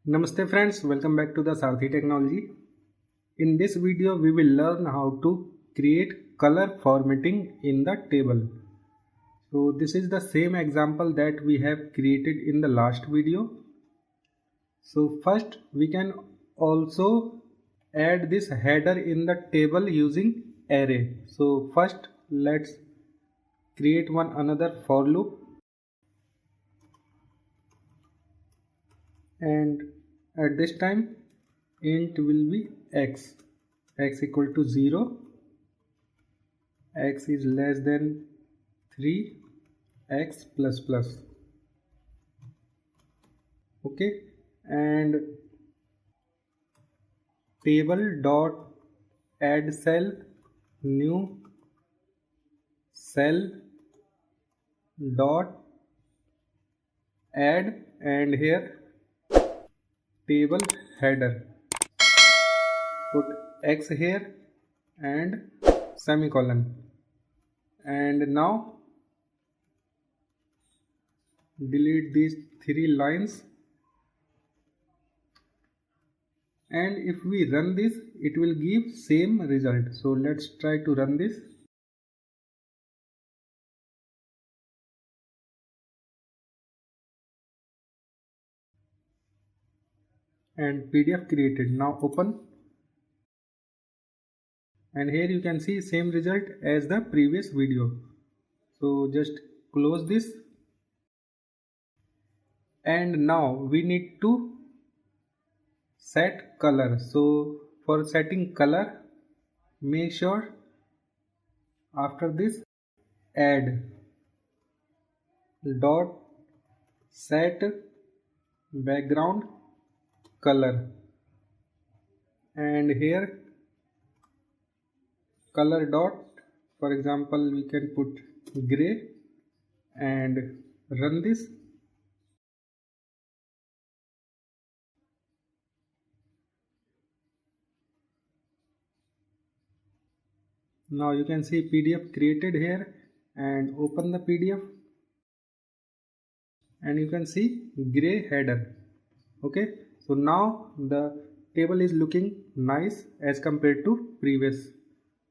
Namaste friends, welcome back to the Sarthi technology. In this video we will learn how to create color formatting in the table. So this is the same example that we have created in the last video. So first we can also add this header in the table using array. So first let's create another for loop, and at this time int will be x equal to 0, x is less than 3, x plus plus. Okay, and table dot add cell, new cell dot add, and here table header, put x here and semicolon, and now delete these 3 lines, and if we run this it will give same result. So let's try to run this. And PDF created. Now open, and here you can see same result as the previous video. So just close this, and now we need to set color. So for setting color, make sure after this add dot set background color, and here color dot, for example we can put gray, and run this. Now you can see PDF created here, and open the PDF, and you can see gray header. Okay, so now the table is looking nice as compared to previous.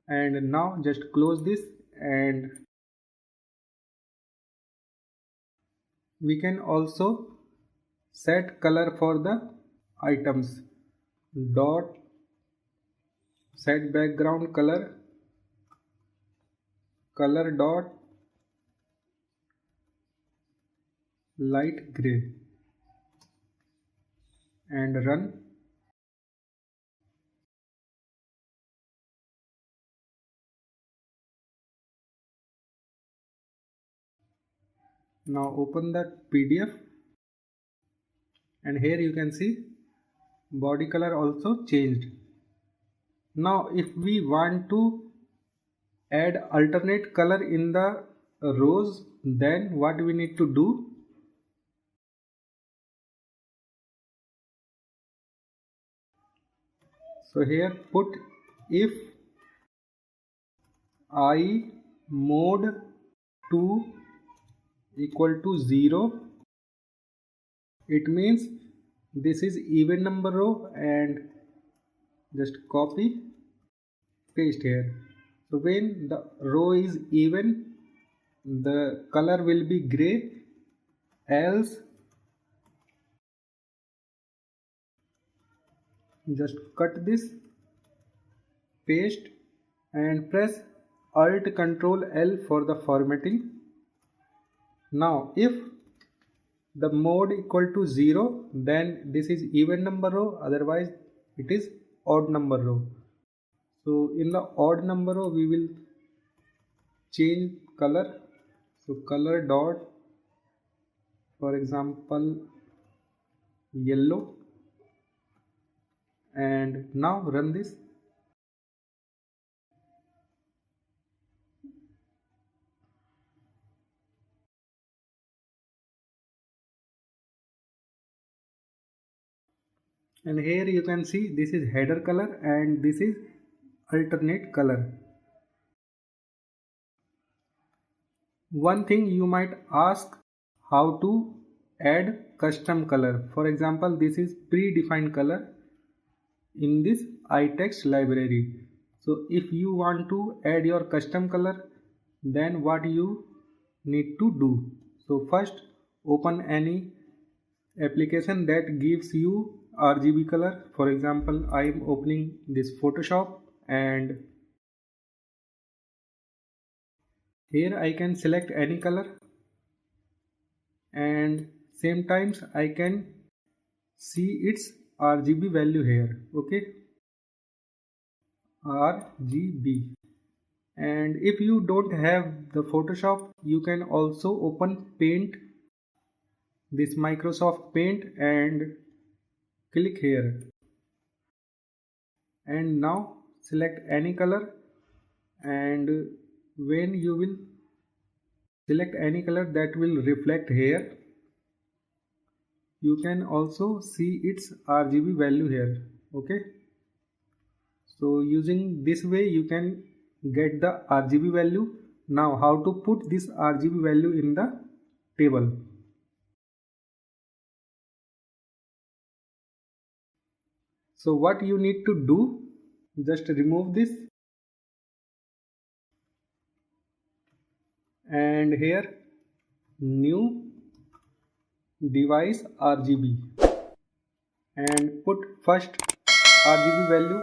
And now just close this, and we can also set color for the items. Dot set background color, color dot light gray, and run. Now open the PDF, and here you can see body color also changed. Now if we want to add alternate color in the rows, then what we need to do? So here put if I mode 2 equal to 0, it means this is even number row, and just copy paste here. So when the row is even, the color will be gray, else just cut this, paste, and press Alt Ctrl L for the formatting. Now if the mode equal to 0, then this is even number row, otherwise it is odd number row. So in the odd number row we will change color. So color dot, for example yellow, and now run this. And here you can see this is header color and this is alternate color. One thing you might ask, how to add custom color. For example, this is predefined color in this iText library. So if you want to add your custom color, then what you need to do? So first, open any application that gives you RGB color. For example, I am opening this Photoshop, and here I can select any color, and same times I can see its RGB value here. Okay, RGB. And if you don't have the Photoshop, you can also open Paint, this Microsoft Paint, and click here, and now select any color. And when you will select any color that will reflect here, you can also see its RGB value here. Okay, so using this way you can get the RGB value. Now how to put this RGB value in the table? So what you need to do, just remove this, and here new device RGB, and put first RGB value,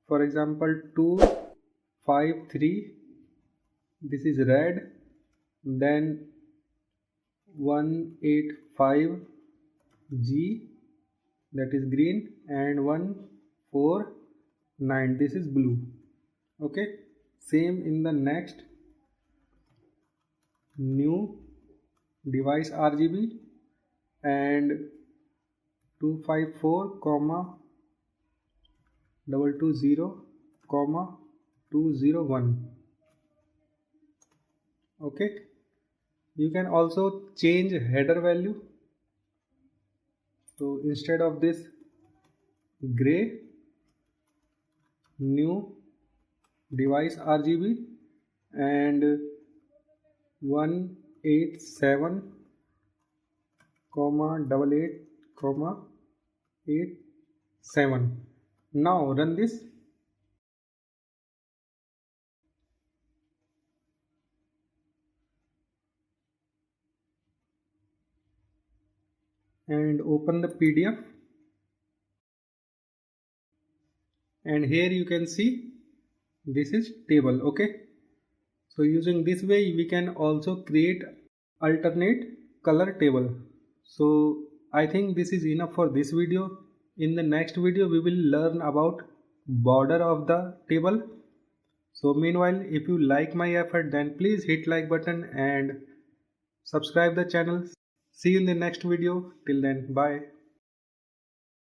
for example 253, this is red, then 185G, that is green, and 149, this is blue. Okay, same in the next new device RGB, and 254, 220, 201. Okay, you can also change header value. So instead of this gray, new device RGB, and 187, 88, 87. Now run this, and open the PDF, and here you can see this is table. Okay, so using this way we can also create alternate color table. So I think this is enough for this video. In the next video we will learn about border of the table. So meanwhile, if you like my effort, then please hit like button and subscribe the channel. See you in the next video. Till then, bye.